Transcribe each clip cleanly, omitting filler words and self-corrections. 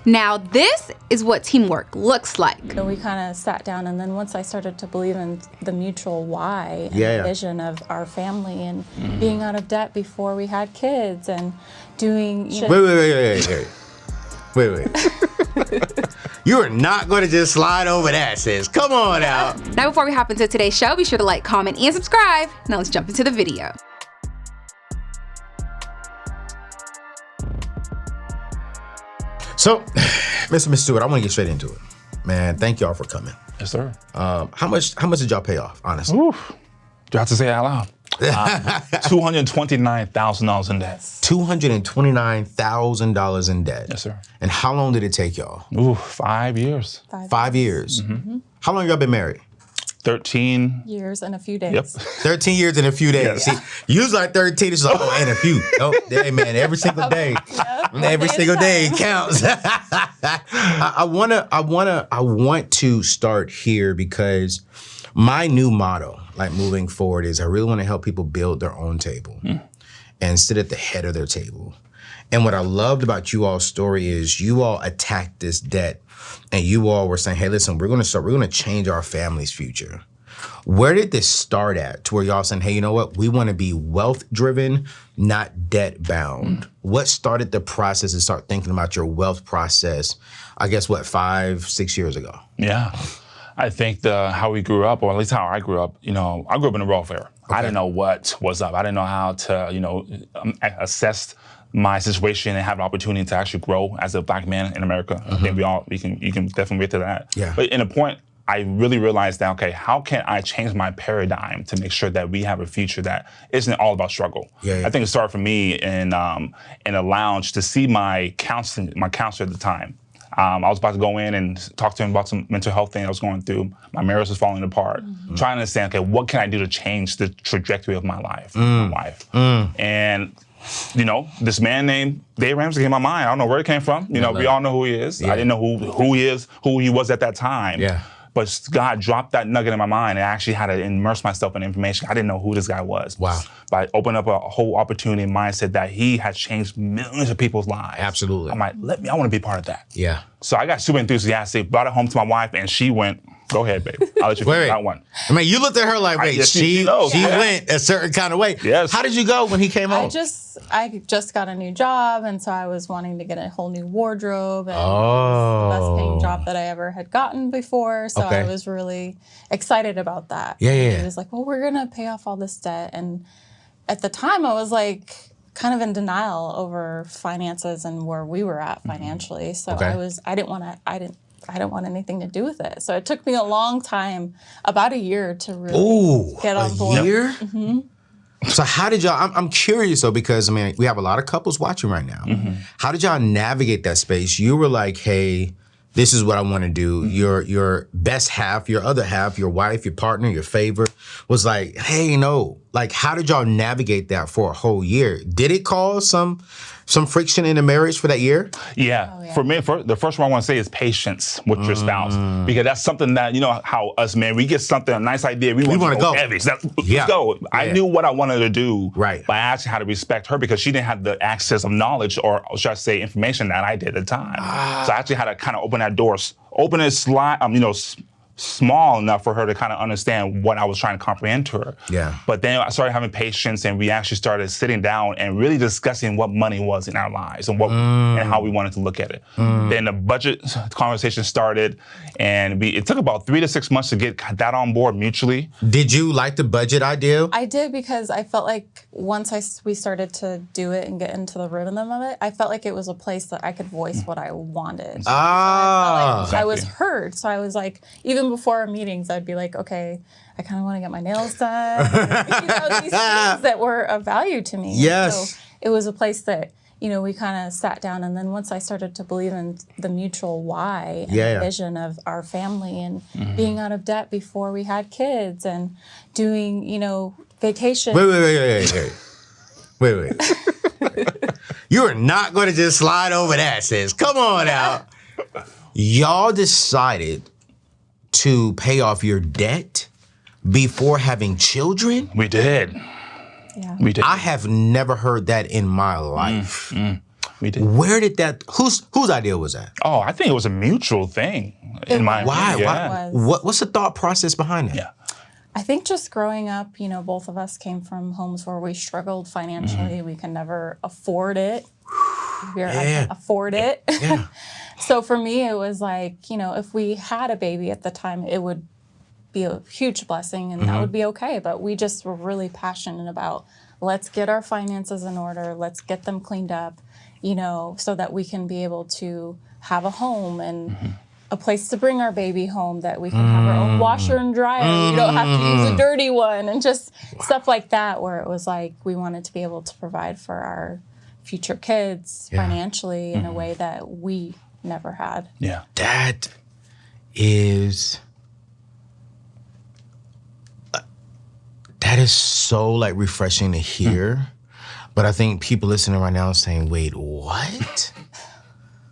Now, this is what teamwork looks like. We kind of sat down, and then once I started to believe in the mutual why and Yeah. the vision of our family and being out of debt before we had kids and doing... Wait. You are not going to just slide over that, sis. Come on out. Now, before we hop into today's show, be sure to like, comment, and subscribe. Now let's jump into the video. So, Mr. Stewart, I want to get straight into it. Man, thank y'all for coming. Yes, sir. How much did y'all pay off, honestly? Oof. Do I have to say it out loud? $229,000 in debt. $229,000 in debt. Yes, sir. And how long did it take y'all? Ooh, 5 years. 5 years. Mm-hmm. How long y'all been married? 13 years and a few days. Yep. 13 years and a few days. Yes. See, usually like 13, it's like, oh, and a few. Oh, hey, man, every single day. Every single day counts. I want to start here because my new motto, like moving forward, is I really want to help people build their own table and sit at the head of their table. And what I loved about you all's story is you all attacked this debt and you all were saying, hey, listen, we're going to change our family's future. Where did this start at to where y'all saying, hey, you know what? We want to be wealth driven, not debt bound. What started the process to start thinking about your wealth process, I guess, 5-6 years ago? Yeah. I think how we grew up, or at least how I grew up, I grew up in the welfare. Okay. I didn't know what was up. I didn't know how to, assess my situation and have an opportunity to actually grow as a Black man in America. I think you can definitely relate to that. Yeah. But in a point, I really realized that, okay, how can I change my paradigm to make sure that we have a future that isn't all about struggle? Yeah. I think it started for me in a lounge to see my counselor at the time. I was about to go in and talk to him about some mental health thing I was going through. My marriage was falling apart. Trying to understand, okay, what can I do to change the trajectory of my life, my wife? And this man named Dave Ramsey came to my mind. I don't know where it came from. We all know who he is. Yeah. I didn't know who he was at that time. Yeah. But God dropped that nugget in my mind, and I actually had to immerse myself in information. I didn't know who this guy was. Wow. But I opened up a whole opportunity and mindset that he had changed millions of people's lives. Absolutely. I'm like, I want to be part of that. Yeah. So I got super enthusiastic, brought it home to my wife, and she went, go ahead, babe. I'll let you figure that one. I mean, you looked at her like, wait, she went a certain kind of way. Yes. How did you go when he came home? I just got a new job, and so I was wanting to get a whole new wardrobe, and it was the best paying job that I ever had gotten before, so I was really excited about that. Yeah. He was like, well, we're going to pay off all this debt, and at the time I was like kind of in denial over finances and where we were at financially, so I didn't want anything to do with it. So it took me a long time, about a year, to really get on board. A year? Mm-hmm. So how did y'all, I'm curious though, because we have a lot of couples watching right now. How did y'all navigate that space? You were like, hey, this is what I want to do. Your best half, your other half, your wife, your partner, your favorite was like, hey, no. Like, how did y'all navigate that for a whole year? Did it cause some friction in the marriage for that year? Yeah. For me, the first one I want to say is patience with your spouse. Because that's something that, how us men, we get something, a nice idea, we want to go heavy. So let's go. I knew what I wanted to do, but I actually had to respect her because she didn't have the access of knowledge, or should I say information, that I did at the time. So I actually had to kind of open that door, open it small enough for her to kind of understand what I was trying to comprehend to her. Yeah. But then I started having patience, and we actually started sitting down and really discussing what money was in our lives and and how we wanted to look at it. Then the budget conversation started, and it took about 3 to 6 months to get that on board mutually. Did you like the budget idea? I did, because I felt like once we started to do it and get into the rhythm of it, I felt like it was a place that I could voice what I wanted. I was heard. So I was like, even before our meetings, I'd be like, okay, I kind of want to get my nails done. These things that were of value to me. Yes. So it was a place that, we kind of sat down, and then once I started to believe in the mutual why and the vision of our family and being out of debt before we had kids and doing, vacation. Wait. You are not going to just slide over that, sis. Come on out. Y'all decided to pay off your debt before having children? We did. Yeah. We did. I have never heard that in my life. We did. Where did that? Whose idea was that? Oh, I think it was a mutual thing. In my Why? opinion. Why? Yeah. What's the thought process behind that? Yeah. I think just growing up, both of us came from homes where we struggled financially. We can never afford it. I can't afford it. Yeah. So for me, it was like, if we had a baby at the time, it would be a huge blessing and that would be okay. But we just were really passionate about, let's get our finances in order. Let's get them cleaned up, so that we can be able to have a home and a place to bring our baby home, that we can have our own washer and dryer. We don't have to use a dirty one, and just stuff like that, where it was like we wanted to be able to provide for our future kids financially in a way that we never had. Yeah. That is so like refreshing to hear. But I think people listening right now are saying, wait, what?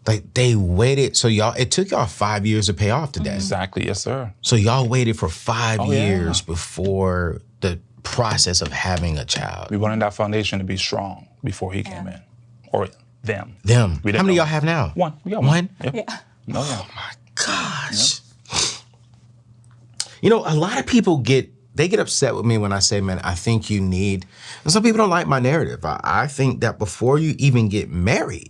Like they waited, so it took y'all 5 years to pay off the debt. Exactly, yes, sir. So y'all waited for 5 years before the process of having a child. We wanted that foundation to be strong before he came in, or them. How many of y'all have now? One. We got one. Yep. Yeah. No, yeah. Oh my gosh. Yep. A lot of people get upset with me when I say, man, I think you need, and some people don't like my narrative. I think that before you even get married,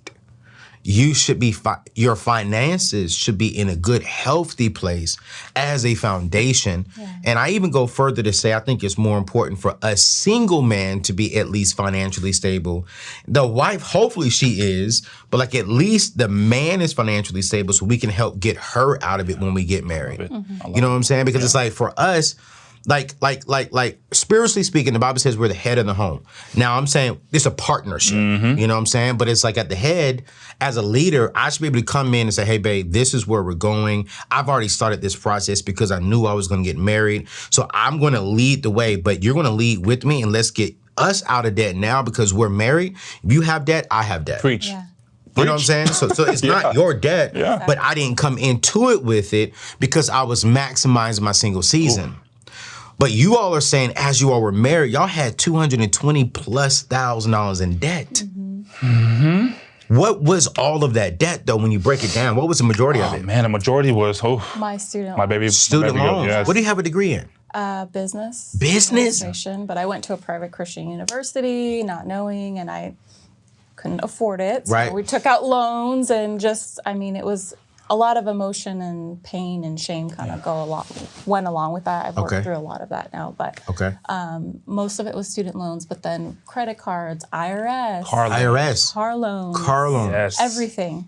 you should be, your finances should be in a good, healthy place as a foundation. Yeah. And I even go further to say, I think it's more important for a single man to be at least financially stable. The wife, hopefully she is, but like at least the man is financially stable so we can help get her out of it when we get married. You know what I'm saying? Because it's like for us, like spiritually speaking, the Bible says we're the head of the home. Now I'm saying it's a partnership, you know what I'm saying? But it's like at the head, as a leader, I should be able to come in and say, hey babe, this is where we're going. I've already started this process because I knew I was gonna get married. So I'm gonna lead the way, but you're gonna lead with me and let's get us out of debt now because we're married. If you have debt, I have debt. Preach. Yeah. You know what I'm saying? So it's not your debt, but I didn't come into it with it because I was maximizing my single season. Ooh. But you all are saying, as you all were married, y'all had $220,000+ in debt. What was all of that debt, though, when you break it down? What was the majority of it? Man, the majority was my student loans. Yes. What do you have a degree in? Business. Business? But I went to a private Christian university, not knowing, and I couldn't afford it. So we took out loans and it was a lot of emotion and pain and shame went along with that. I've worked through a lot of that now, but most of it was student loans, but then credit cards, IRS, car loans, yes. everything,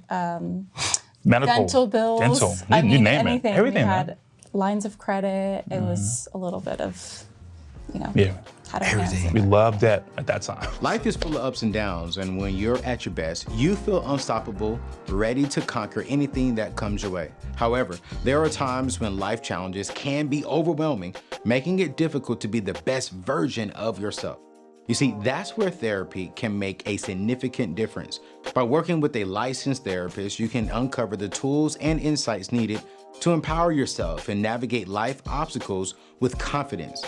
medical, dental bills, you name anything. it, everything. We had lines of credit. It was a little bit of, everything. We loved that at that time. Life is full of ups and downs, and when you're at your best, you feel unstoppable, ready to conquer anything that comes your way. However, there are times when life challenges can be overwhelming, making it difficult to be the best version of yourself. You see, that's where therapy can make a significant difference. By working with a licensed therapist, you can uncover the tools and insights needed to empower yourself and navigate life obstacles with confidence.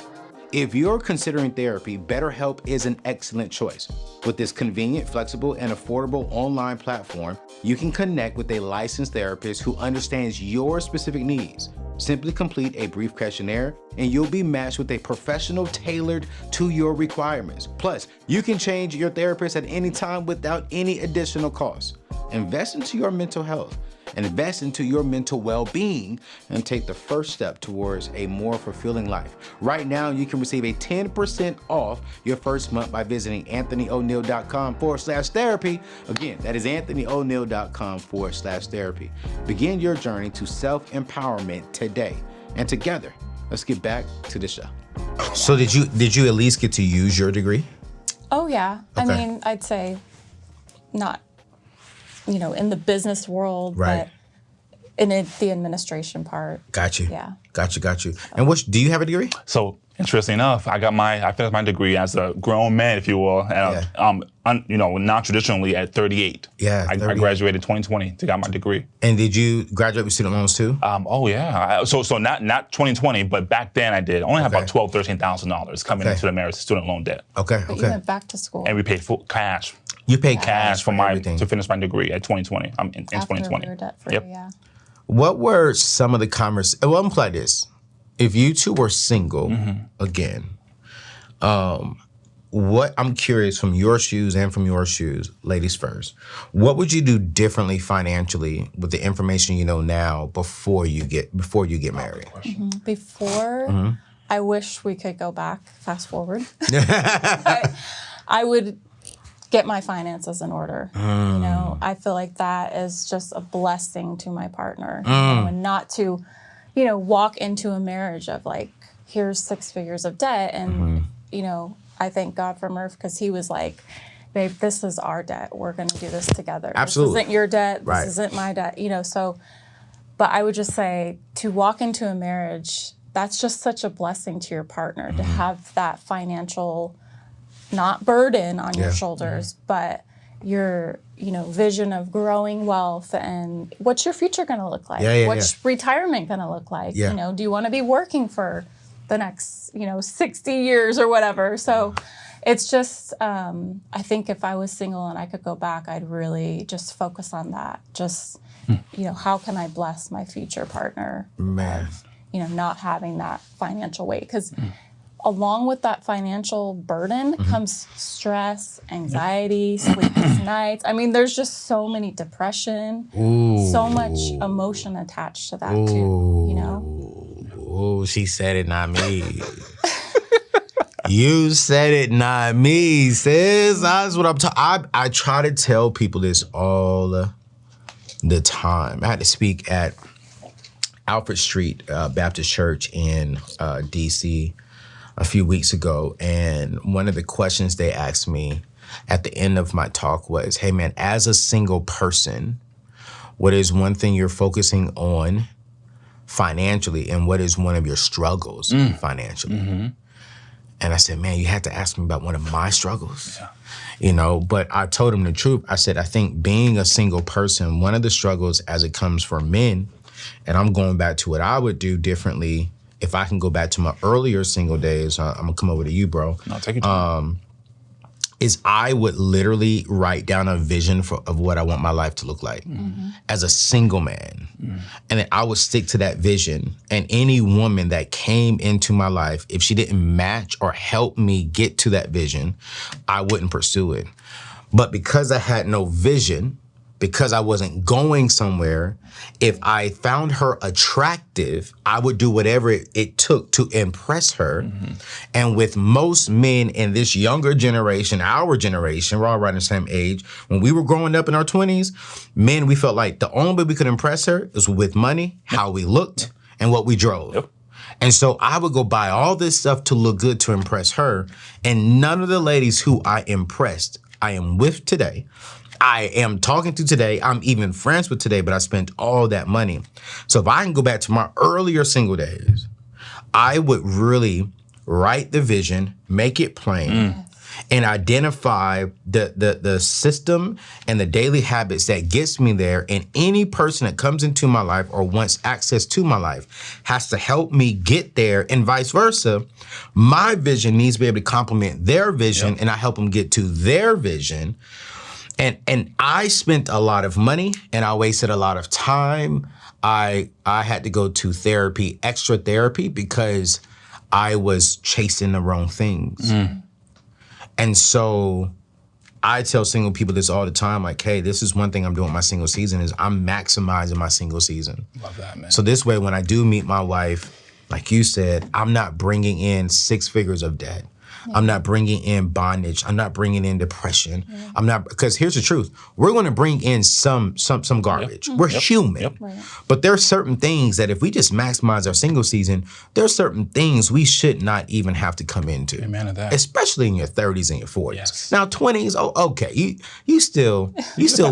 If you're considering therapy, BetterHelp is an excellent choice. With this convenient, flexible, and affordable online platform, you can connect with a licensed therapist who understands your specific needs. Simply complete a brief questionnaire, and you'll be matched with a professional tailored to your requirements. Plus, you can change your therapist at any time without any additional cost. Invest into your mental health. Invest into your mental well-being and take the first step towards a more fulfilling life. Right now, you can receive a 10% off your first month by visiting AnthonyONeal.com/therapy. Again, that is AnthonyONeal.com/therapy. Begin your journey to self-empowerment today. And together, let's get back to the show. So did you at least get to use your degree? Oh, yeah. Okay. I mean, I'd say not in the business world, but in the administration part. Got you. Yeah. Got you. And do you have a degree? So interesting enough, I finished my degree as a grown man, if you will, and non-traditionally at 38. Yeah, I graduated 2020 to get my degree. And did you graduate with student loans too? Oh yeah. So not 2020, but back then I did. I only had about $12,000-$13,000 coming into the marriage student loan debt. But you went back to school. And we paid full cash. You pay cash for to finish my degree at 2020. I'm in 2020. We were debt free, yeah. What were some of the conversations? Well, I'm play this. If you two were single again, what I'm curious from your shoes and from your shoes, ladies first, what would you do differently financially with the information you know now before you get married? Before, I wish we could go back, fast forward. I would get my finances in order. You know, I feel like that is just a blessing to my partner, you know, and not to, you know, walk into a marriage of like, here's 6 figures of debt. And, you know, I thank God for Murph because he was like, babe, this is our debt. We're going to do this together. Absolutely. This isn't your debt. This isn't my debt. You know, so, but I would just say to walk into a marriage, that's just such a blessing to your partner to have that financial, not burden on your shoulders, but your, you know, vision of growing wealth and what's your future going to look like? What's retirement going to look like? You know, do you want to be working for the next, you know, 60 years or whatever? So it's just, I think if I was single and I could go back, I'd really just focus on that. Just, you know, how can I bless my future partner? You know, not having that financial weight. Because along with that financial burden comes stress, anxiety, sleepless nights. I mean, there's just so many depression, so much emotion attached to that too, you know? Oh, she said it, not me. You said it, not me, sis. That's what I'm talking. I try to tell people this all the time. I had to speak at Alfred Street Baptist Church in D.C. a few weeks ago, and one of the questions they asked me at the end of my talk was, hey man, as a single person, what is one thing you're focusing on financially, and what is one of your struggles financially? And I said, man, you had to ask me about one of my struggles. You know, but I told him the truth. I said, I think being a single person, one of the struggles as it comes for men, and I'm going back to what I would do differently if I can go back to my earlier single days. I'm gonna come over to you, bro. No, take your time. Is I would literally write down a vision of what I want my life to look like as a single man. And then I would stick to that vision. And any woman that came into my life, if she didn't match or help me get to that vision, I wouldn't pursue it. But because I had no vision, because I wasn't going somewhere, if I found her attractive, I would do whatever it took to impress her. And with most men in this younger generation, our generation, we're all around the same age, when we were growing up in our 20s, men, we felt like the only way we could impress her is with money, how we looked, and what we drove. And so I would go buy all this stuff to look good to impress her. And none of the ladies who I impressed, I am with today, I am talking to today, I'm even friends with today, but I spent all that money. So if I can go back to my earlier single days, I would really write the vision, make it plain, and identify the system and the daily habits that gets me there. And any person that comes into my life or wants access to my life has to help me get there, and vice versa. My vision needs to be able to complement their vision, and I help them get to their vision. And I spent a lot of money, and I wasted a lot of time. I had to go to therapy, extra therapy, because I was chasing the wrong things. And so I tell single people this all the time, like, hey, this is one thing I'm doing with my single season is I'm maximizing my single season. Love that, man. So this way, when I do meet my wife, like you said, I'm not bringing in 6 figures of debt. I'm not bringing in bondage. I'm not bringing in depression. I'm not, because here's the truth. We're going to bring in some garbage. We're human. But there are certain things that if we just maximize our single season, there are certain things we should not even have to come into. Amen to that. Especially in your 30s and your 40s. Now 20s, okay, you still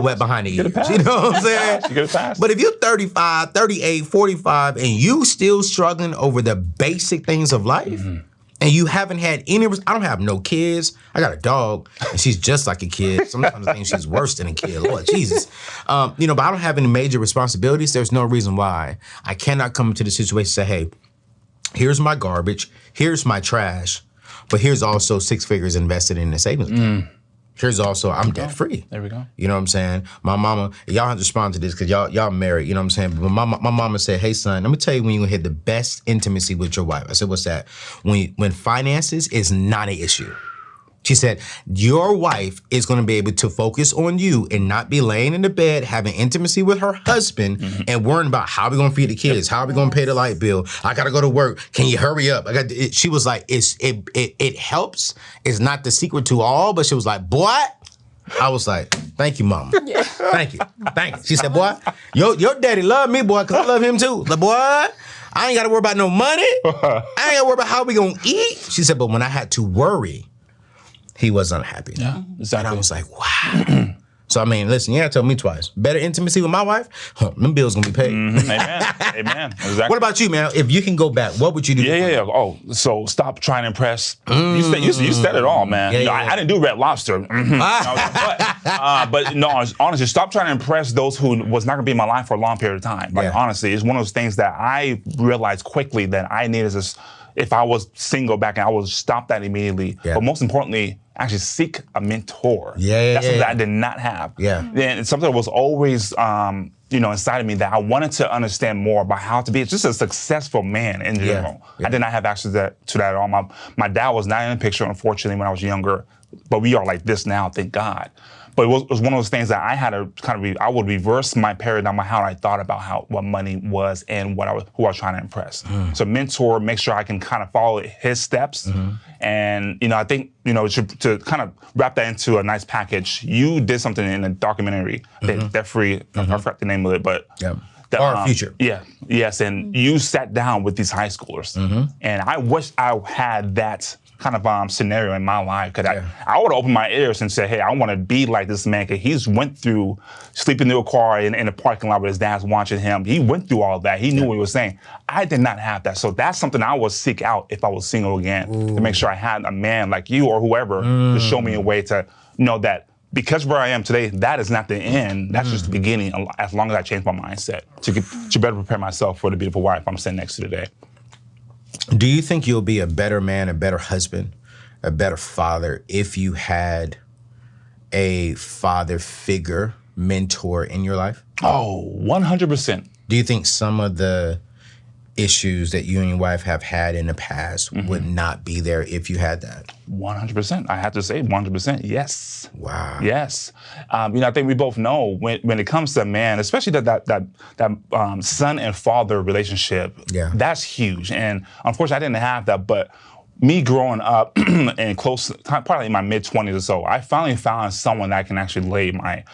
wet behind the ears. You know what I'm saying? You get a pass. But if you're 35, 38, 45, and you still struggling over the basic things of life, and you haven't had any, I don't have no kids. I got a dog, and she's just like a kid. Sometimes I think she's worse than a kid. Lord Jesus. You know, but I don't have any major responsibilities. There's no reason why I cannot come into the situation and say, hey, here's my garbage, here's my trash, but here's also 6 figures invested in the savings account. Here's also, I'm debt free. There we go. You know what I'm saying? My mama, y'all have to respond to this because y'all married, you know what I'm saying? But my mama said, hey son, let me tell you when you're gonna hit the best intimacy with your wife. I said, what's that? When finances is not an issue. She said, your wife is going to be able to focus on you and not be laying in the bed having intimacy with her husband and worrying about how we going to feed the kids, how we going to pay the light bill. I got to go to work. Can you hurry up? She was like, it helps. It's not the secret to all, but she was like, boy. I was like, thank you, mama. Yeah. Thank you. She said, boy, your daddy love me, boy, because I love him too. Like, boy, I ain't got to worry about no money. I ain't got to worry about how we going to eat. She said, but when I had to worry, he was unhappy. Yeah, exactly. And I was like, wow. So, I mean, listen, you gotta tell me twice. Better intimacy with my wife? Them bills gonna be paid. Amen. Exactly. What about you, man? If you can go back, what would you do? Yeah. Oh, so stop trying to impress. You said it all, man. I didn't do Red Lobster. But no, honestly, stop trying to impress those who was not gonna be in my life for a long period of time. Honestly, it's one of those things that I realized quickly that I needed this. If I was single back, I would stop that immediately. Yeah. But most importantly, actually seek a mentor. That's something that I did not have. And it's something that was always, inside of me that I wanted to understand more about how to be just a successful man in general. I did not have access to that at all. My dad was not in the picture, unfortunately, when I was younger. But we are like this now, thank God. But it was one of those things that I had to I would reverse my paradigm of how I thought about what money was and who I was trying to impress. So mentor, make sure I can kind of follow his steps. And, I think, to kind of wrap that into a nice package, you did something in a documentary, Debt Free, I forgot the name of it, but... Our future. Yes, and you sat down with these high schoolers. And I wish I had that kind of scenario in my life, because I would open my ears and say, hey, I want to be like this man, because he's went through sleeping in a car in a parking lot with his dad's watching him. He went through all that. He knew what he was saying. I did not have that. So that's something I would seek out if I was single again, to make sure I had a man like you or whoever to show me a way to know that because where I am today, that is not the end. That's just the beginning, as long as I change my mindset to better prepare myself for the beautiful wife I'm sitting next to today. Do you think you'll be a better man, a better husband, a better father if you had a father figure, mentor in your life? Oh, 100%. Do you think some of the issues that you and your wife have had in the past would not be there if you had that? 100%. I have to say 100%. Yes. Wow. Yes. I think we both know when it comes to a man, especially that son and father relationship, that's huge. And unfortunately, I didn't have that, but me growing up and probably in my mid-20s or so, I finally found someone that I can actually lay my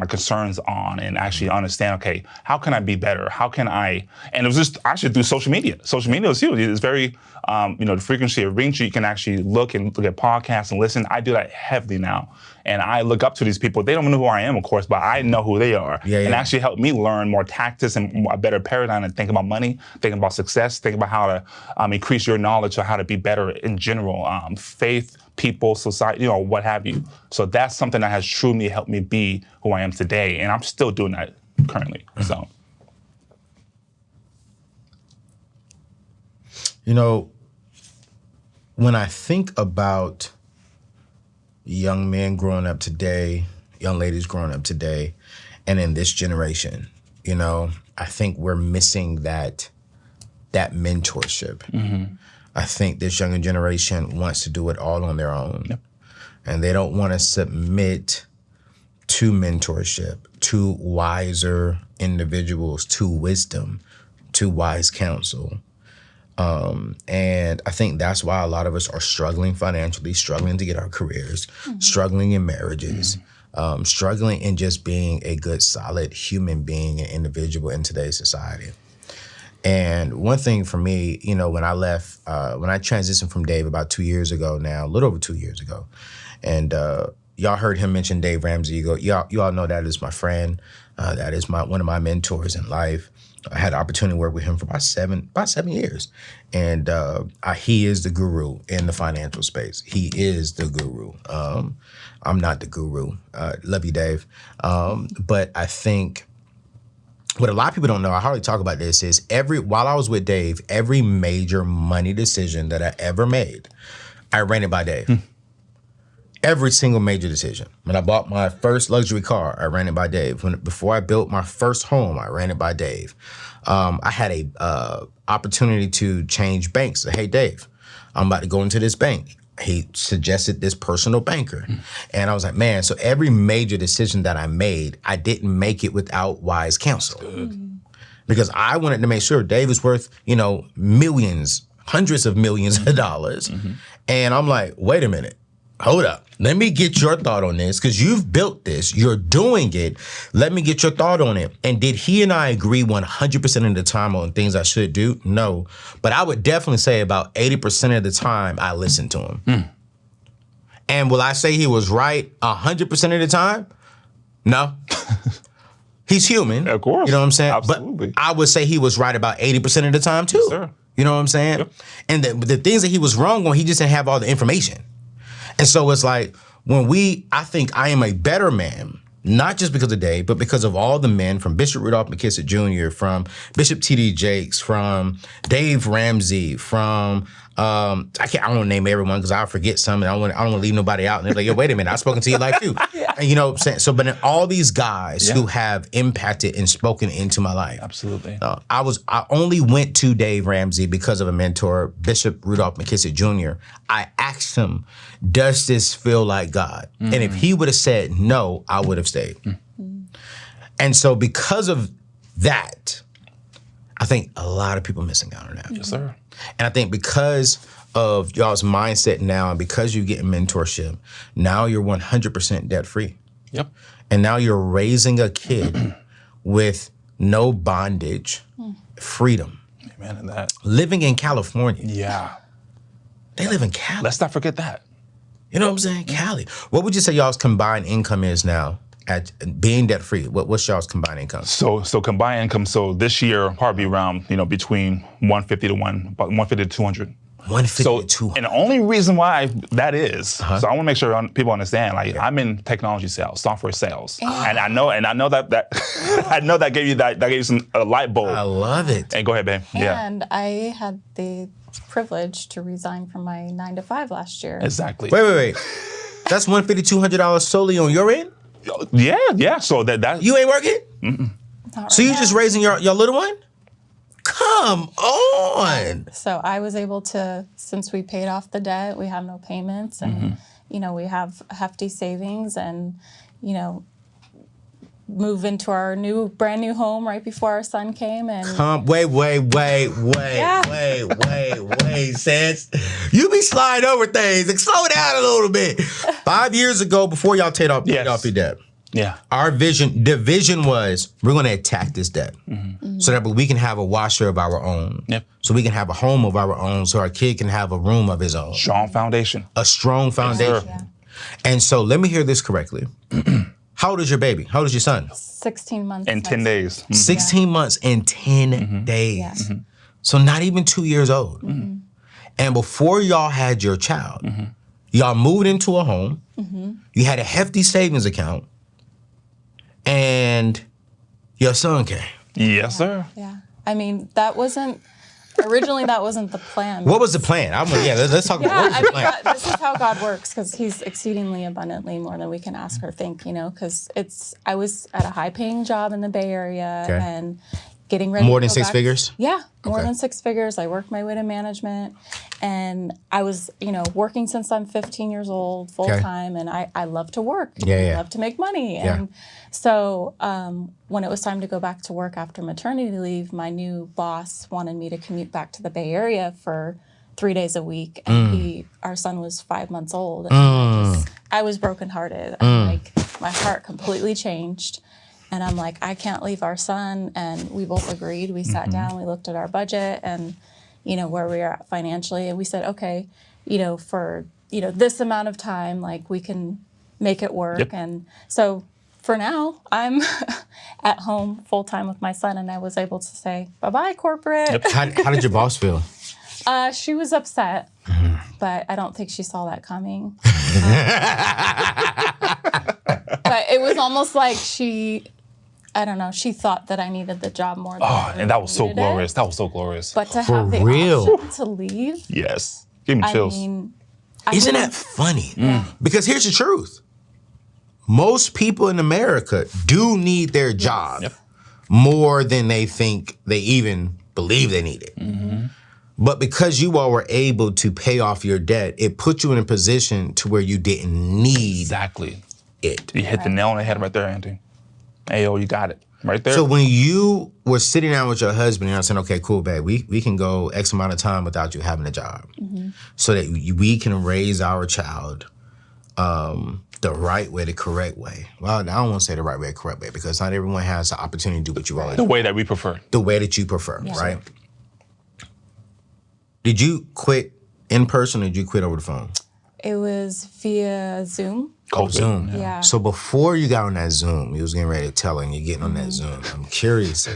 concerns on and actually understand, okay, how can I be better? How can I, and it was just actually through social media. Social media was huge. It's very, the frequency of reach, you can actually look at podcasts and listen. I do that heavily now. And I look up to these people. They don't know who I am, of course, but I know who they are. And actually help me learn more tactics and a better paradigm and think about money, think about success, think about how to increase your knowledge of how to be better in general, faith, people, society, what have you. So that's something that has truly helped me be who I am today. And I'm still doing that currently, so. When I think about young men growing up today, young ladies growing up today, and in this generation, I think we're missing that mentorship. I think this younger generation wants to do it all on their own. And they don't want to submit to mentorship, to wiser individuals, to wisdom, to wise counsel. And I think that's why a lot of us are struggling financially, struggling to get our careers, struggling in marriages, struggling in just being a good, solid human being and individual in today's society. And one thing for me, when I left, when I transitioned from Dave about 2 years ago now, a little over 2 years ago, and y'all heard him mention Dave Ramsey. You all know that is my friend. That is one of my mentors in life. I had the opportunity to work with him for about 7 years. And he is the guru in the financial space. He is the guru. I'm not the guru. Love you, Dave. But I think what a lot of people don't know, I hardly talk about this, is while I was with Dave, every major money decision that I ever made, I ran it by Dave. Every single major decision. When I bought my first luxury car, I ran it by Dave. Before I built my first home, I ran it by Dave. I had a opportunity to change banks. Hey, Dave, I'm about to go into this bank. He suggested this personal banker. And I was like, man, so every major decision that I made, I didn't make it without wise counsel. Because I wanted to make sure Dave is worth, millions, hundreds of millions of dollars. And I'm like, wait a minute. Hold up. Let me get your thought on this, because you've built this. You're doing it. Let me get your thought on it. And did he and I agree 100% of the time on things I should do? No. But I would definitely say about 80% of the time I listened to him. And will I say he was right 100% of the time? No. He's human. Of course. You know what I'm saying? Absolutely. But I would say he was right about 80% of the time too. Yes, sir. You know what I'm saying? Yep. And the things that he was wrong on, he just didn't have all the information. And so it's like, I think I am a better man, not just because of Dave, but because of all the men, from Bishop Rudolph McKissick Jr., from Bishop T.D. Jakes, from Dave Ramsey, from, I don't want to name everyone because I'll forget some, and I don't want to leave nobody out. And they're like, yo, wait a minute, I've spoken to you like you. And you know what I'm saying? So, but then all these guys who have impacted and spoken into my life. Absolutely. I only went to Dave Ramsey because of a mentor, Bishop Rudolph McKissick Jr. I asked him, does this feel like God? And if he would have said no, I would have stayed. And so because of that, I think a lot of people missing out on that. Yes, sir. And I think because of y'all's mindset now, and because you're getting mentorship, now you're 100% debt free. Yep. And now you're raising a kid with no bondage, freedom. Amen to that. Living in California. Yeah. They live in Cali. Let's not forget that. You know what I'm saying? Cali. What would you say y'all's combined income is now at being debt free? What's y'all's combined income? So combined income. So this year probably around between 150 to 200. 150 to 200. And the only reason why that is, so I want to make sure people understand. I'm in technology sales, software sales, and I know that I know that gave you a light bulb. I love it. And go ahead, babe. And I had the privilege to resign from my 9-to-5 last year. Exactly. Wait. That's $150, $200 solely on your end? Yeah. So that you ain't working? Not So right you now. just raising your little one? Come on. So I was able to, since we paid off the debt, we have no payments, and we have hefty savings, and move into our brand new home right before our son came. And Wait, Sans. You be sliding over things. Like, slow down a little bit. 5 years ago, before y'all paid off your debt, the vision was, we're going to attack this debt so that we can have a washer of our own. Yep. So we can have a home of our own, so our kid can have a room of his own. Strong foundation. A strong foundation. Yeah. And so let me hear this correctly. How old is your baby? How old is your son? 16 months. In 10 days. 16 months and 10 days. Yeah. So not even 2 years old. And before y'all had your child, y'all moved into a home. You had a hefty savings account. And your son came. Yes, sir. Yeah. I mean, originally that wasn't the plan. What was the plan? Let's talk about what was the plan. This is how God works, because he's exceedingly abundantly more than we can ask or think, because I was at a high-paying job in the Bay Area and getting ready More to than go six back. figures? Yeah, more than 6 figures. I worked my way to management, and I was, working since I'm 15 years old, full-time, and I love to work. I love to make money. And so when it was time to go back to work after maternity leave, my new boss wanted me to commute back to the Bay Area for 3 days a week, and our son was 5 months old. And I was brokenhearted. My heart completely changed. And I'm like, I can't leave our son. And we both agreed. We sat down, we looked at our budget and, where we are at financially. And we said, okay, for, this amount of time, we can make it work. Yep. And so for now, I'm at home full time with my son. And I was able to say, bye-bye, corporate. Yep. How did your boss feel? She was upset, but I don't think she saw that coming. But it was almost like she thought that I needed the job more than I And that was so needed glorious. it. That was so glorious. But to have the real? option to leave, Yes. Give me chills. I mean, Isn't that funny? Because here's the truth. Most people in America do need their job more than they think they even believe they need it. But because you all were able to pay off your debt, it put you in a position to where you didn't need it. You hit the nail on the head right there, Anthony. Ayo, you got it. Right there. So when you were sitting down with your husband and I said, okay, cool, babe, we can go X amount of time without you having a job so that we can raise our child the right way, the correct way. Well, I don't want to say the right way, correct way, because not everyone has the opportunity to do what you already do. The way that we prefer. The way that you prefer, right? Did you quit in person or did you quit over the phone? It was via Zoom. Zoom. Yeah. So before you got on that Zoom, you was getting ready to tell her and you're getting on that Zoom. I'm curious,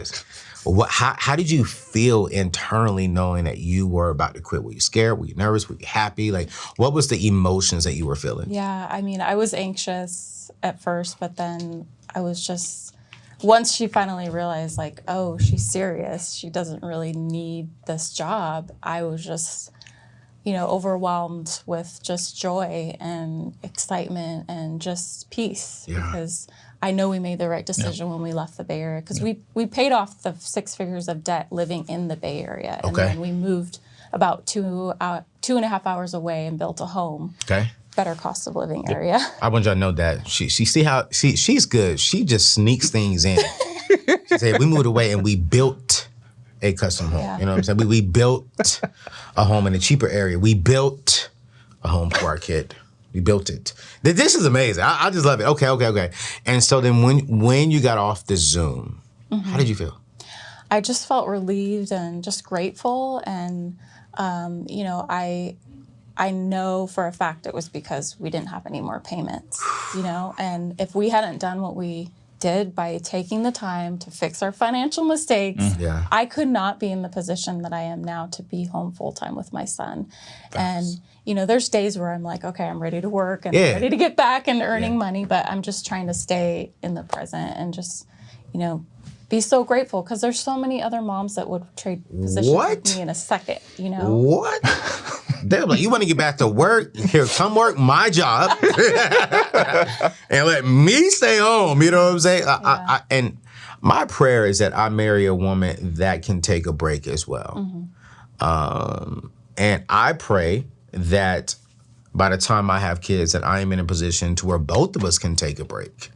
how did you feel internally knowing that you were about to quit? Were you scared? Were you nervous? Were you happy? Like, what was the emotions that you were feeling? Yeah, I mean, I was anxious at first, but then I was just, once she finally realized, like, oh, she's serious, she doesn't really need this job, I was just, overwhelmed with just joy and excitement and just peace. Because I know we made the right decision when we left the Bay Area, because we paid off the 6 figures of debt living in the Bay Area. And then we moved about 2.5 hours away and built a home. Better cost of living area. I want y'all to know that she's good. She just sneaks things in. She said we moved away and we built a custom home. You know what I'm saying? We built a home in a cheaper area. We built a home for our kid. We built it. This is amazing. I just love it. Okay. And so then when you got off the Zoom, how did you feel? I just felt relieved and just grateful. And, I know for a fact it was because we didn't have any more payments, and if we hadn't done what we did by taking the time to fix our financial mistakes, I could not be in the position that I am now to be home full time with my son. And, there's days where I'm like, okay, I'm ready to work and I'm ready to get back and earning money, but I'm just trying to stay in the present and just, be so grateful, because there's so many other moms that would trade positions with me in a second, What? They're like, you want to get back to work? Here, come work my job and let me stay home. You know what I'm saying? And my prayer is that I marry a woman that can take a break as well. And I pray that by the time I have kids, that I am in a position to where both of us can take a break.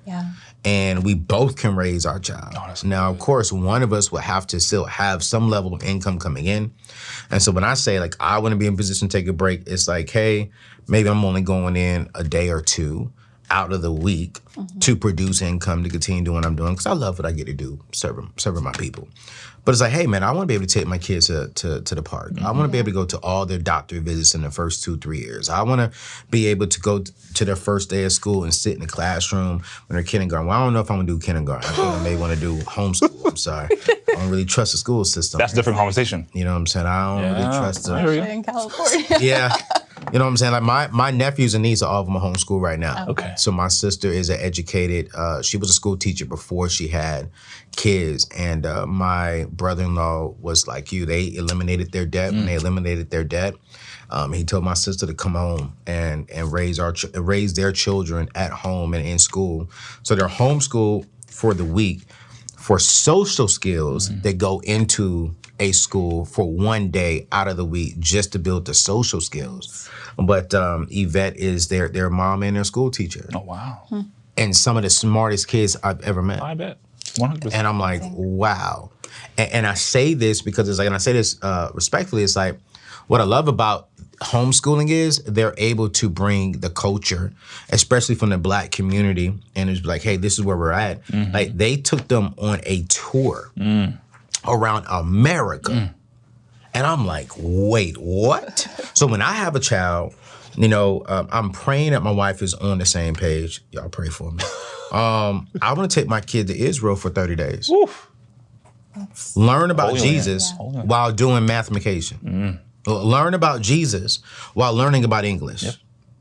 And we both can raise our child. Now, of course, one of us will have to still have some level of income coming in. And so when I say, like, I want to be in a position to take a break, it's like, hey, maybe I'm only going in a day or two out of the week to produce income to continue doing what I'm doing, because I love what I get to do, serving my people. But it's like, hey, man, I want to be able to take my kids to the park. I want to be able to go to all their doctor visits in the first 2-3 years. I want to be able to go to their first day of school and sit in the classroom when they're kindergarten. Well, I don't know if I'm going to do kindergarten. I think I may want to do homeschool. I'm sorry. I don't really trust the school system. That's a different conversation. You know what I'm saying? I don't really trust them. Especially in California. You know what I'm saying? Like my nephews and nieces, all of them are homeschooled right now. So my sister is an educated, she was a school teacher before she had kids. And my brother-in-law was like you. They eliminated their debt. When they eliminated their debt, he told my sister to come home and raise their children at home and in school. So they're homeschooled for the week for social skills that go into a school for one day out of the week just to build the social skills. But Yvette is their mom and their school teacher. Oh, wow. And some of the smartest kids I've ever met. I bet. 100%. And I'm like, wow. And I say this because it's like, and I say this respectfully, it's like, what I love about homeschooling is they're able to bring the culture, especially from the Black community, and it's like, hey, this is where we're at. Like, they took them on a tour around America. And I'm like, wait, what? So when I have a child, I'm praying that my wife is on the same page. Y'all pray for me. I want to take my kid to Israel for 30 days. Learn about Jesus while doing mathematication. Learn about Jesus while learning about English.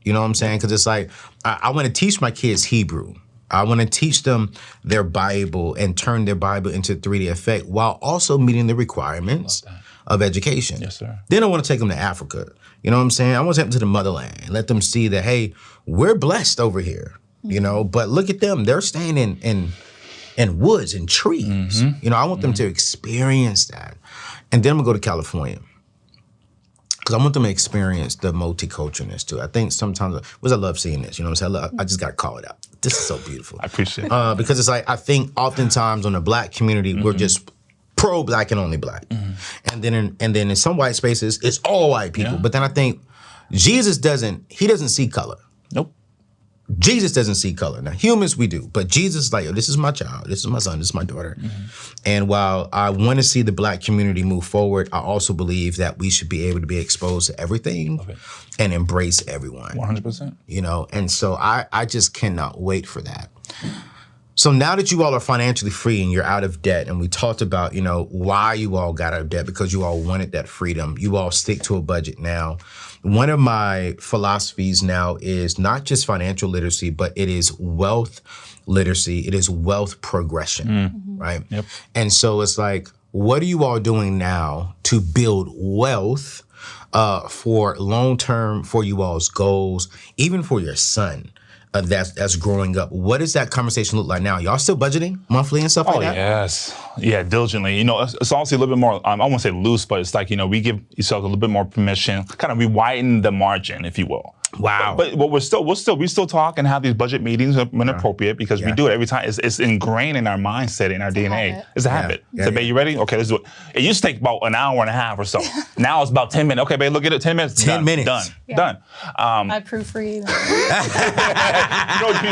You know what I'm saying? Because it's like, I want to teach my kids Hebrew. I want to teach them their Bible and turn their Bible into 3D effect while also meeting the requirements of education. Yes, sir. Then I want to take them to Africa. You know what I'm saying? I want to take them to the motherland and let them see that, hey, we're blessed over here, you know, but look at them. They're staying in woods and trees. You know, I want them to experience that. And then I'm going to go to California. Because I want them to experience the multiculturalness too. I think sometimes, I love seeing this, you know what I'm saying? I just got to call it out. This is so beautiful. I appreciate it. Because it's like, I think oftentimes on the Black community, we're just pro-Black and only Black. And then in some white spaces, it's all white people. Yeah. But then I think Jesus doesn't see color. Nope. Jesus doesn't see color. Now, humans, we do. But Jesus is like, this is my child. This is my son. This is my daughter. And while I want to see the Black community move forward, I also believe that we should be able to be exposed to everything and embrace everyone. 100%. You know, and so I just cannot wait for that. So now that you all are financially free and you're out of debt, and we talked about, you know, why you all got out of debt, because you all wanted that freedom. You all stick to a budget now. One of my philosophies now is not just financial literacy, but it is wealth literacy. It is wealth progression, right? Yep. And so it's like, what are you all doing now to build wealth for long-term, for you all's goals, even for your son? That's growing up. What does that conversation look like now? Y'all still budgeting monthly and stuff like that? Oh, yes. Yeah, diligently. You know, it's honestly a little bit more, I won't say loose, but it's like, you know, we give yourself a little bit more permission, kind of we widen the margin, if you will. Wow. But we still talk and have these budget meetings when appropriate, because we do it every time. It's ingrained in our mindset, in our DNA. It's a habit. So, babe, you ready? Okay, let's do it. It used to take about an hour and a half or so. Now it's about 10 minutes. Okay, babe, look at it. 10 minutes. 10 minutes. Done. Yeah. Done. I proofread.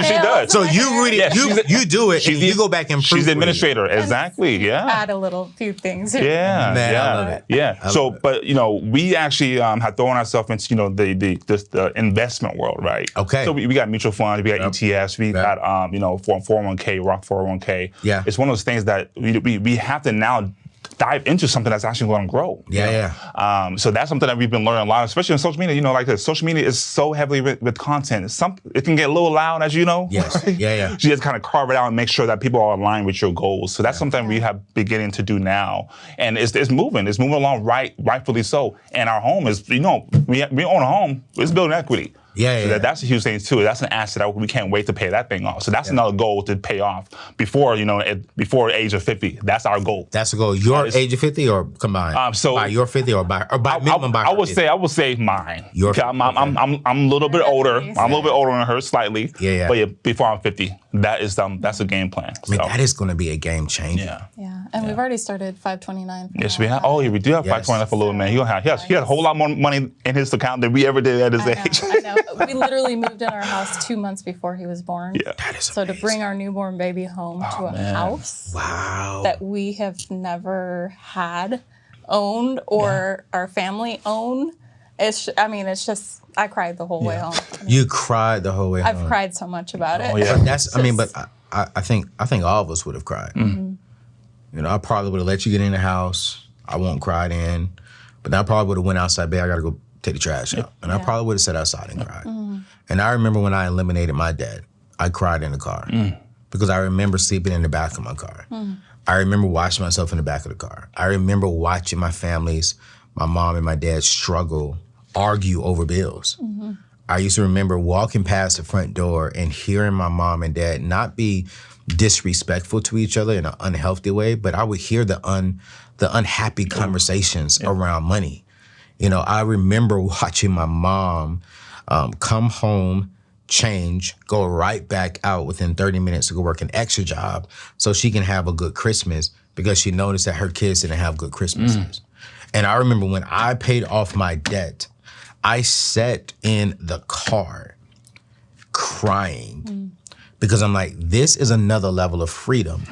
She does. So you read it, you do it, and you go back and proofread. She's the administrator. Exactly. Yeah. Add a few things. Yeah. Man, I love it. Yeah. So, but you know, we actually have thrown ourselves into, you know, the investment world, right? Okay. So we got mutual funds, we got ETFs, we got you know, 401k, Roth 401k. Yeah. It's one of those things that we have to now dive into something that's actually going to grow. Yeah. So that's something that we've been learning a lot, especially on social media. You know, like this, social media is so heavily with content. It can get a little loud, as you know. Yes. Right? Yeah. So you just kind of carve it out and make sure that people are aligned with your goals. So that's something we have beginning to do now, and it's moving. It's moving along rightfully so. And our home is, you know, we own a home. It's building equity. Yeah. That's a huge thing too. That's an asset that we can't wait to pay that thing off. So that's another goal to pay off before, you know, before age of 50. That's our goal. That's the goal. Your age of 50 or combined? So by your 50 or by minimum by I would say mine. Your 50. I'm a little bit older. I'm a little bit older than her slightly. Yeah. But before I'm 50, that's a game plan. I mean, that is going to be a game changer. Yeah. And we've already started 529. Yes, we have. Oh, yeah, we do have 529 for a little man. He has a whole lot more money in his account than we ever did at his age. I know. We literally moved in our house 2 months before he was born. Yeah. That is so amazing. to bring our newborn baby home to a house that we have never had owned or our family owned, it's just, I cried the whole way home. You cried the whole way home. I've cried so much about it. Oh, yeah. But I think all of us would have cried. You know, I probably would have let you get in the house. I won't cry then. But then I probably would have went outside, babe, I got to go take the trash out. And I probably would have sat outside and cried. And I remember when I eliminated my dad, I cried in the car. Because I remember sleeping in the back of my car. I remember washing myself in the back of the car. I remember watching my families, my mom and my dad argue over bills. I used to remember walking past the front door and hearing my mom and dad not be disrespectful to each other in an unhealthy way, but I would hear the unhappy conversations around money. You know, I remember watching my mom come home, change, go right back out within 30 minutes to go work an extra job so she can have a good Christmas because she noticed that her kids didn't have good Christmases. And I remember when I paid off my debt, I sat in the car crying because I'm like, this is another level of freedom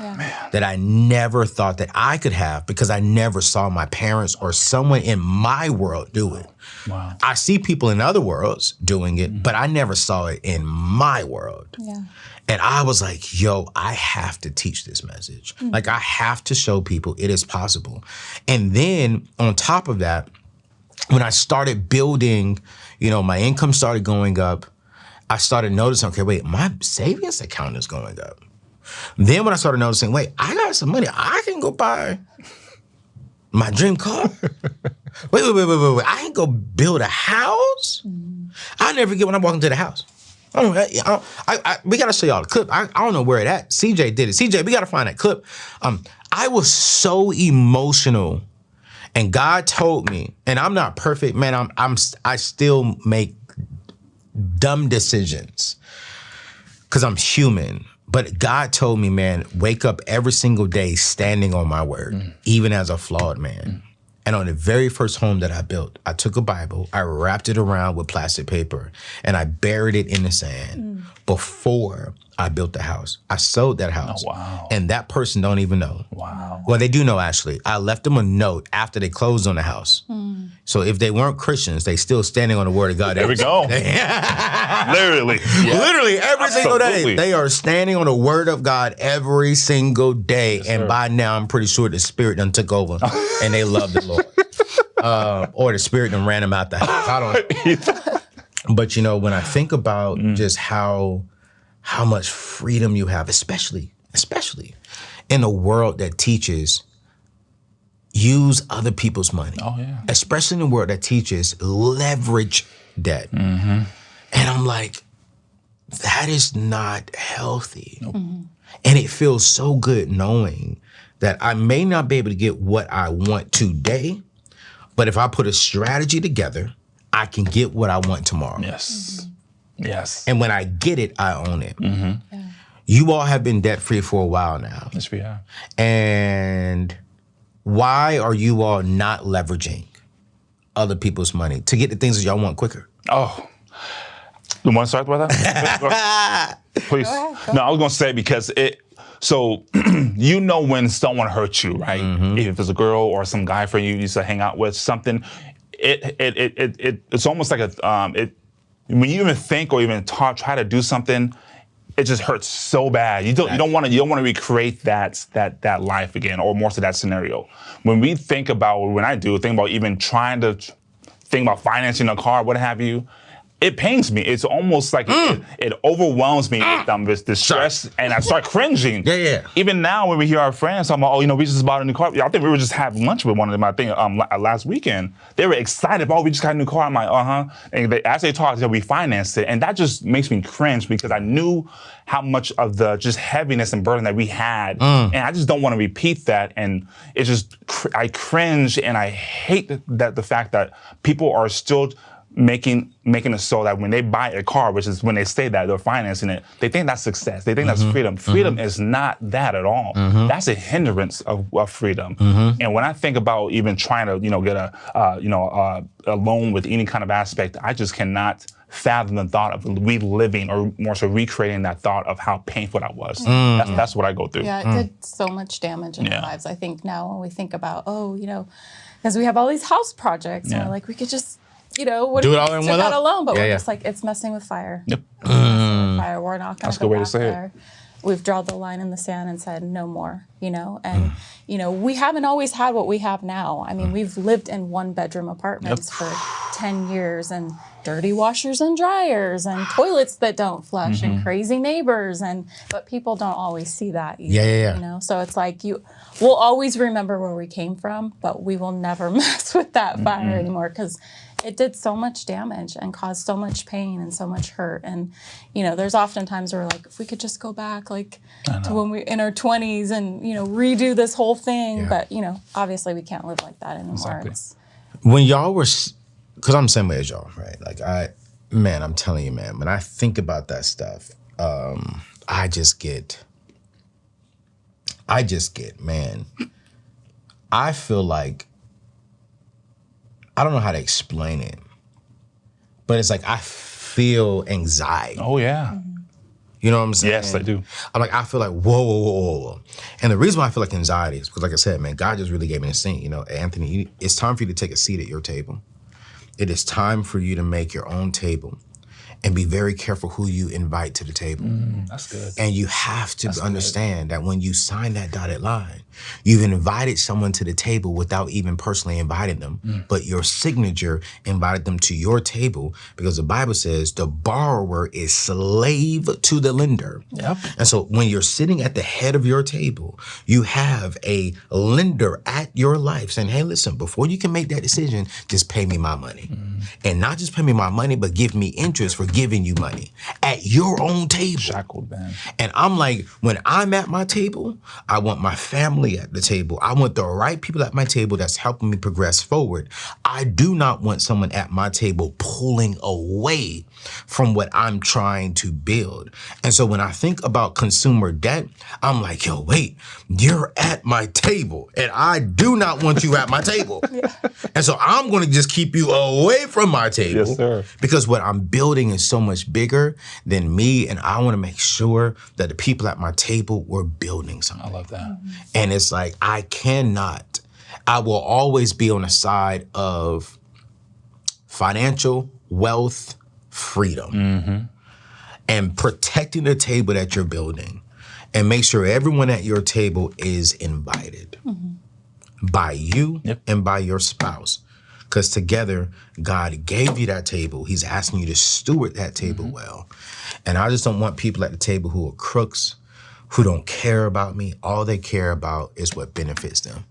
that I never thought that I could have because I never saw my parents or someone in my world do it. Wow. I see people in other worlds doing it, but I never saw it in my world. Yeah. And I was like, yo, I have to teach this message. Like, I have to show people it is possible. And then on top of that, when I started building, you know, my income started going up, I started noticing, okay, wait, my savings account is going up. Then when I started noticing, wait, I got some money, I can go buy My dream car? Wait. I ain't gonna build a house? I never get when I walk into the house. We gotta show y'all the clip. I don't know where it at. CJ did it. CJ, we gotta find that clip. I was so emotional, and God told me, and I'm not perfect, man. I still make dumb decisions because I'm human. But God told me, man, wake up every single day standing on my word, even as a flawed man. And on the very first home that I built, I took a Bible, I wrapped it around with plastic paper, and I buried it in the sand before I built the house. I sold that house. Oh, wow. And that person don't even know. Wow. Well, they do know, actually. I left them a note after they closed on the house. So if they weren't Christians, they still standing on the word of God. There we go. Literally. Yeah. Literally every single day. They are standing on the word of God every single day. Yes, and by now, I'm pretty sure the Spirit done took over and they love the Lord. Or the Spirit done ran them out the house. I don't. But, you know, when I think about just how much freedom you have, especially in a world that teaches use other people's money. Oh, yeah. Especially in a world that teaches leverage debt. And I'm like, that is not healthy. Nope. And it feels so good knowing that I may not be able to get what I want today, but if I put a strategy together, I can get what I want tomorrow. Yes. Yes. And when I get it, I own it. Yeah. You all have been debt-free for a while now. Yes, we have. And why are you all not leveraging other people's money to get the things that y'all want quicker? Oh, you want to start with that? Please. Go ahead. No, I was going to say because so you know when someone hurts you, right? If it's a girl or some guy for you used to hang out with, something, it's almost like when you even think or even try to do something, it just hurts so bad. You don't want to recreate that life again, or more so that scenario. When I think about even trying to think about financing a car, what have you, it pains me. It's almost like it overwhelms me with the stress, and I start cringing. Yeah. Even now, when we hear our friends talking about, we just bought a new car. I think we were just having lunch with one of them, I think, last weekend. They were excited about, we just got a new car. I'm like, And as they talked, we financed it. And that just makes me cringe because I knew how much of the just heaviness and burden that we had. And I just don't want to repeat that. And it just, I cringe, and I hate that the fact that people are still making it so that when they buy a car, which is when they say that they're financing it, they think that's success. They think that's freedom. Freedom is not that at all. That's a hindrance of freedom. And when I think about even trying to, get a loan with any kind of aspect, I just cannot fathom the thought of reliving, or more so recreating that thought of how painful that was. That's what I go through. Yeah, it did so much damage in our lives. I think now when we think about, because we have all these house projects, and we're like, we could just do it all in one alone, but we're just like, it's messing with fire. Yep. Fire. We're not going to go back there. We've drawn the line in the sand and said no more, and we haven't always had what we have now. I mean, we've lived in 1-bedroom apartments for 10 years, and dirty washers and dryers, and toilets that don't flush, and crazy neighbors, but people don't always see that either, So it's like we'll always remember where we came from, but we will never mess with that fire anymore, because it did so much damage and caused so much pain and so much hurt. And, there's often times where we're like, if we could just go back to when we in our 20s and, redo this whole thing. Yeah. But, obviously we can't live like that anymore. Exactly. When y'all were, because I'm the same way as y'all, right? Like I'm telling you, man, when I think about that stuff, I just get, man, I feel like, I don't know how to explain it, but it's like I feel anxiety. Oh, yeah. You know what I'm saying? Yes, I do. I'm like, I feel like, whoa. And the reason why I feel like anxiety is because, like I said, man, God just really gave me this thing. Anthony, it's time for you to take a seat at your table. It is time for you to make your own table. and be very careful who you invite to the table. That's good. And you have to understand that when you sign that dotted line, you've invited someone to the table without even personally inviting them, but your signature invited them to your table, because the Bible says the borrower is slave to the lender. Yep. And so when you're sitting at the head of your table, you have a lender at your life saying, hey, listen, before you can make that decision, just pay me my money. And not just pay me my money, but give me interest for giving you money at your own table. Shackled, man. And I'm like, when I'm at my table, I want my family at the table. I want the right people at my table that's helping me progress forward. I do not want someone at my table pulling away from what I'm trying to build. And so when I think about consumer debt, I'm like, yo, wait, you're at my table and I do not want you at my table. And so I'm going to just keep you away from my table. Yes, sir. Because what I'm building is so much bigger than me, and I want to make sure that the people at my table were building something. I love that. And it's like, I will always be on the side of financial wealth, freedom, and protecting the table that you're building, and make sure everyone at your table is invited by you and by your spouse. Because together, God gave you that table. He's asking you to steward that table well. And I just don't want people at the table who are crooks, who don't care about me. All they care about is what benefits them.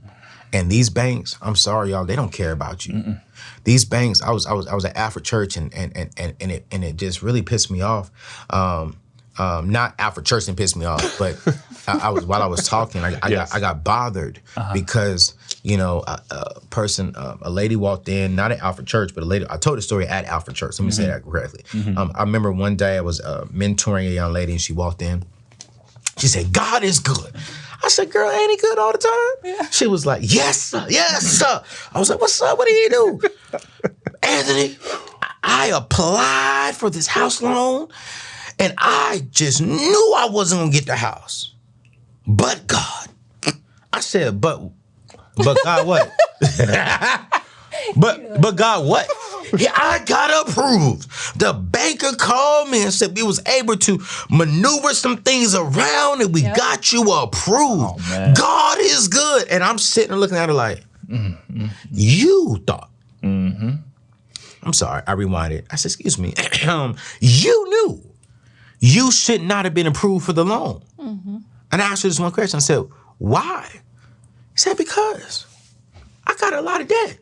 And these banks, I'm sorry, y'all, they don't care about you. These banks, I was at Alfred Church, and it just really pissed me off. Not Alfred Church didn't piss me off, but while I was talking, I got bothered because, you know, a lady walked in, not at Alfred Church, but a lady. I told the story at Alfred Church. Let me say that correctly. I remember one day I was mentoring a young lady, and she walked in. She said, "God is good." I said, "Girl, ain't he good all the time?" Yeah. She was like, "Yes, sir. Yes, sir." I was like, "What's up? What do you do?" "Anthony, I applied for this house loan, and I just knew I wasn't gonna get the house. But God." I said, but God what? but God what? Yeah, I got approved. The banker called me and said we was able to maneuver some things around, and we got you approved. Oh, God is good. And I'm sitting and looking at her like, you thought. I'm sorry, I rewinded. I said, excuse me. You knew you should not have been approved for the loan. And I asked her this one question. I said, why? He said, because I got a lot of debt.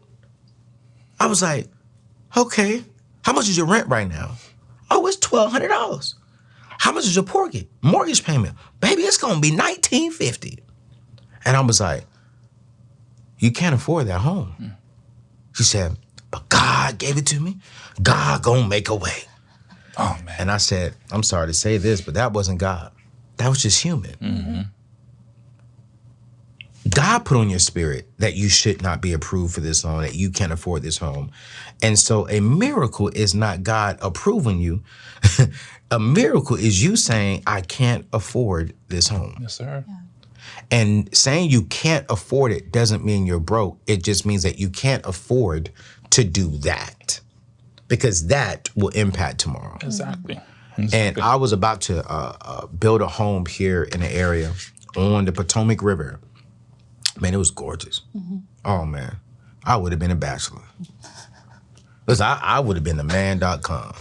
I was like, okay, how much is your rent right now? Oh, it's $1,200. How much is your mortgage payment? Baby, it's gonna be $1,950. And I was like, you can't afford that home. She said, but God gave it to me. God gonna make a way. Oh, man. And I said, I'm sorry to say this, but that wasn't God. That was just human. God put on your spirit that you should not be approved for this loan, that you can't afford this home. And so a miracle is not God approving you. A miracle is you saying, I can't afford this home. Yes, sir. Yeah. And saying you can't afford it doesn't mean you're broke. It just means that you can't afford to do that, because that will impact tomorrow. Exactly. And I was about to build a home here in the area on the Potomac River. Man, it was gorgeous. Oh, man. I would have been a bachelor. Listen, I would have been the man.com.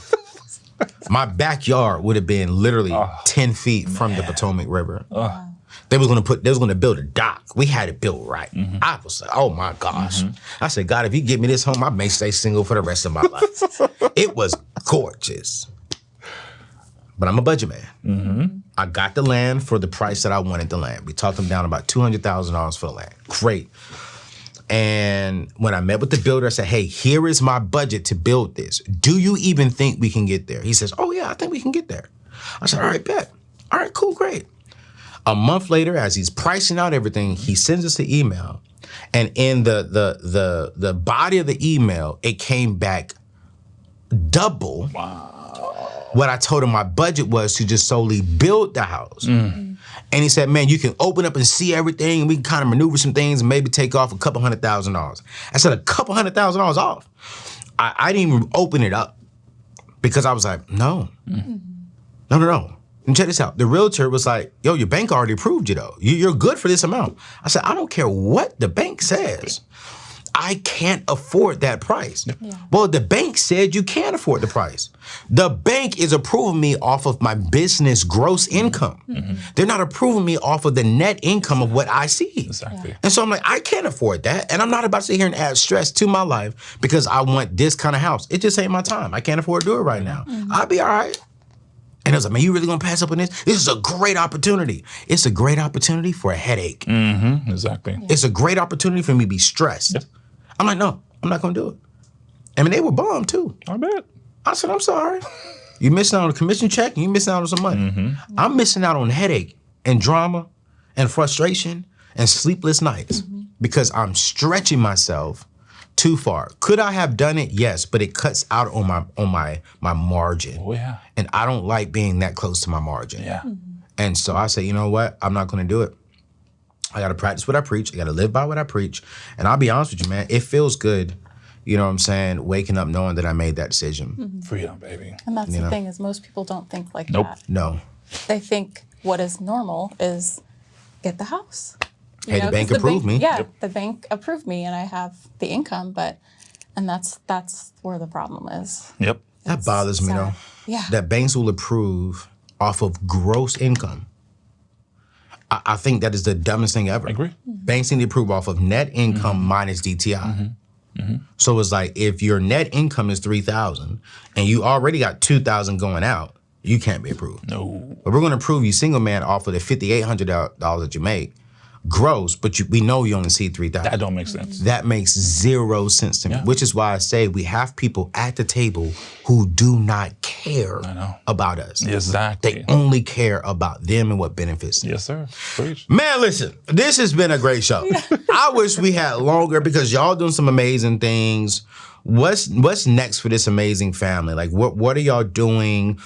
My backyard would have been literally 10 feet from the Potomac River. They was gonna build a dock. We had it built right. I was like, oh my gosh. I said, God, if you give me this home, I may stay single for the rest of my life. It was gorgeous. But I'm a budget man. I got the land for the price that I wanted the land. We talked them down about $200,000 for the land. Great. And when I met with the builder, I said, hey, here is my budget to build this. Do you even think we can get there? He says, oh yeah, I think we can get there. I said, all right, bet. All right, cool, great. A month later, as he's pricing out everything, he sends us the email. And in the body of the email, it came back double what I told him my budget was to just solely build the house. And he said, man, you can open up and see everything, and we can kind of maneuver some things and maybe take off $200,000. I said, $200,000 off? I didn't even open it up. Because I was like, no. No. And check this out. The realtor was like, yo, your bank already approved you though. You're good for this amount. I said, I don't care what the bank says. I can't afford that price. Yeah. Well, the bank said you can't afford the price. The bank is approving me off of my business gross income. They're not approving me off of the net income of what I see. Exactly. And so I'm like, I can't afford that. And I'm not about to sit here and add stress to my life because I want this kind of house. It just ain't my time. I can't afford to do it right now. I'll be all right. And I was like, man, you really gonna pass up on this? This is a great opportunity. It's a great opportunity for a headache. Exactly. It's a great opportunity for me to be stressed. Yep. I'm like, no, I'm not gonna do it. I mean, they were bummed too. I bet. I said, I'm sorry. You missing out on a commission check and you missing out on some money. I'm missing out on headache and drama and frustration and sleepless nights because I'm stretching myself too far. Could I have done it? Yes, but it cuts out on my margin. Oh yeah. And I don't like being that close to my margin. Yeah. And so I said, you know what? I'm not gonna do it. I gotta practice what I preach. I gotta live by what I preach. And I'll be honest with you, man, it feels good, you know what I'm saying, waking up knowing that I made that decision. Freedom, baby. And that's the thing is most people don't think like Nope. that. No. They think what is normal is get the house. Hey, the bank approved me. Yeah, the bank approved me and I have the income, and that's where the problem is. Yep. That bothers me though. Yeah. That banks will approve off of gross income. I think that is the dumbest thing ever. I agree. Banks need to approve off of net income minus DTI. So it's like if your net income is $3,000 and you already got $2,000 going out, you can't be approved. No. But we're gonna approve you single man off of the $5,800 that you make gross, but we know you only see $3,000. That don't make sense. That makes zero sense to me, which is why I say we have people at the table who do not care about us. Exactly. They only care about them and what benefits them. Yes, sir. Preach. Man, listen, this has been a great show. I wish we had longer because y'all doing some amazing things. What's next for this amazing family? Like, what are y'all doing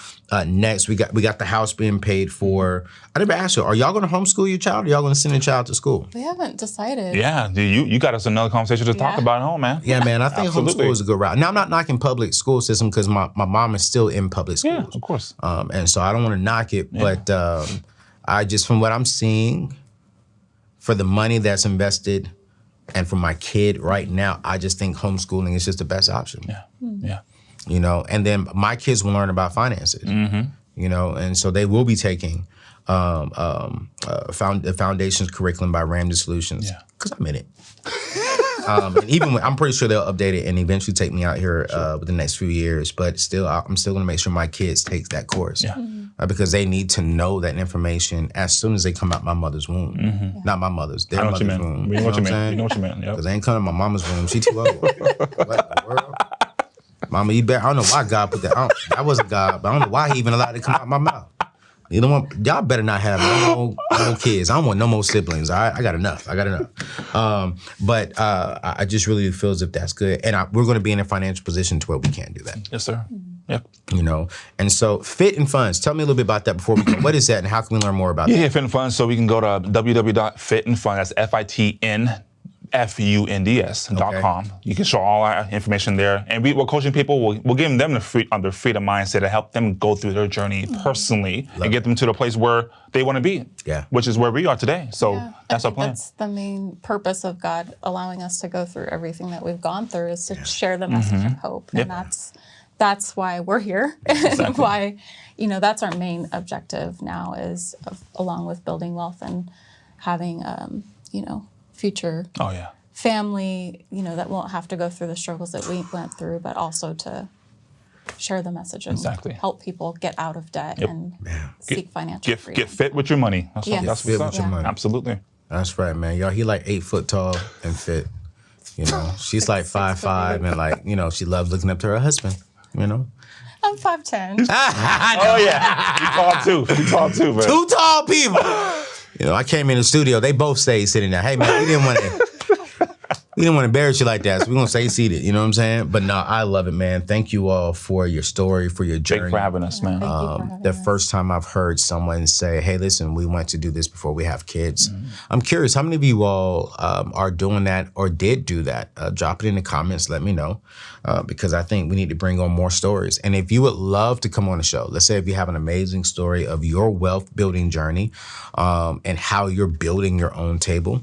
next? We got the house being paid for. I never asked you, are y'all going to homeschool your child? Or y'all going to send your child to school? We haven't decided. Yeah, you got us another conversation to talk about at home, man. Yeah, man, I think homeschool is a good route. Now, I'm not knocking public school system because my mom is still in public schools. Yeah, of course. And so I don't want to knock it, but I just, from what I'm seeing, for the money that's invested, and for my kid right now, I just think homeschooling is just the best option. Yeah, yeah. You know, and then my kids will learn about finances. You know, and so they will be taking the Foundations curriculum by Ramsey Solutions because I'm in it. And even when, I'm pretty sure they'll update it and eventually take me out here within the next few years. But still, I'm still going to make sure my kids take that course because they need to know that information as soon as they come out my mother's womb. Not my mother's, their mother's womb. We know what you mean. We know what you mean. Because they ain't coming to my mama's womb. She too old. What the world? Mama, you better. I don't know why God put that. That wasn't God, but I don't know why He even allowed it to come out my mouth. You don't want, y'all better not have no kids. I don't want no more siblings. I got enough. But I just really feel as if that's good. And we're going to be in a financial position to where we can't do that. Yes, sir. Yep. You know, and so Fit and Funds. Tell me a little bit about that before we go. What is that and how can we learn more about that? Yeah, Fit and Funds. So we can go to www.fitandfunds. That's FITNFUNDS.com. You can show all our information there. And we're coaching people. We'll give them the freedom mindset to help them go through their journey personally and get them to the place where they want to be, which is where we are today. So that's our plan. That's the main purpose of God allowing us to go through everything that we've gone through is to share the message of hope. And that's why we're here. And why, that's our main objective now is along with building wealth and having, future family, that won't have to go through the struggles that we went through, but also to share the message and help people get out of debt and seek financial freedom. Get fit with your money. That's what's fit with your money. Absolutely. That's right, man. Y'all, he like 8 foot tall and fit. She's like 5'5" and like, she loves looking up to her husband. I'm 5'10". Oh yeah, you tall too, man. 2 tall people. I came in the studio. They both stayed sitting there. Hey man, we didn't want to. We didn't want to embarrass you like that, so we're going to stay seated. You know what I'm saying? But no, I love it, man. Thank you all for your story, for your journey. Thank you for having us, man. The first time I've heard someone say, hey, listen, we want to do this before we have kids. I'm curious, how many of you all are doing that or did do that? Drop it in the comments. Let me know, because I think we need to bring on more stories. And if you would love to come on the show, let's say if you have an amazing story of your wealth building journey and how you're building your own table,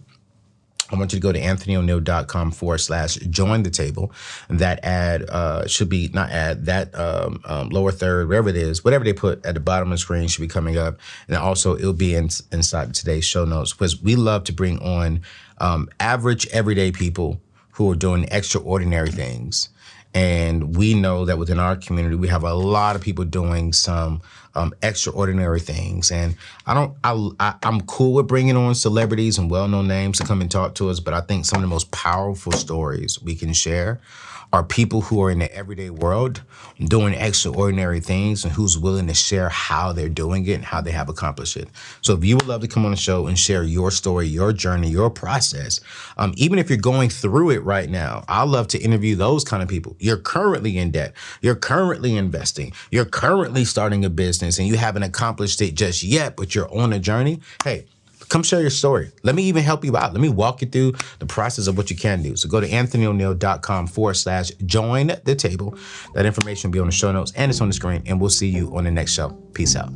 I want you to go to anthonyoneal.com/join the table. That ad should be, not ad, that lower third, wherever it is, whatever they put at the bottom of the screen should be coming up. And also it'll be inside today's show notes, because we love to bring on average, everyday people who are doing extraordinary things. And we know that within our community, we have a lot of people doing some extraordinary things. And I'm cool with bringing on celebrities and well-known names to come and talk to us, but I think some of the most powerful stories we can share are people who are in the everyday world doing extraordinary things and who's willing to share how they're doing it and how they have accomplished it. So if you would love to come on the show and share your story, your journey, your process, even if you're going through it right now, I love to interview those kind of people. You're currently in debt. You're currently investing. You're currently starting a business and you haven't accomplished it just yet, but you're on a journey. Hey, come share your story. Let me even help you out. Let me walk you through the process of what you can do. So go to anthonyoneal.com/join the table. That information will be on the show notes and it's on the screen, and we'll see you on the next show. Peace out.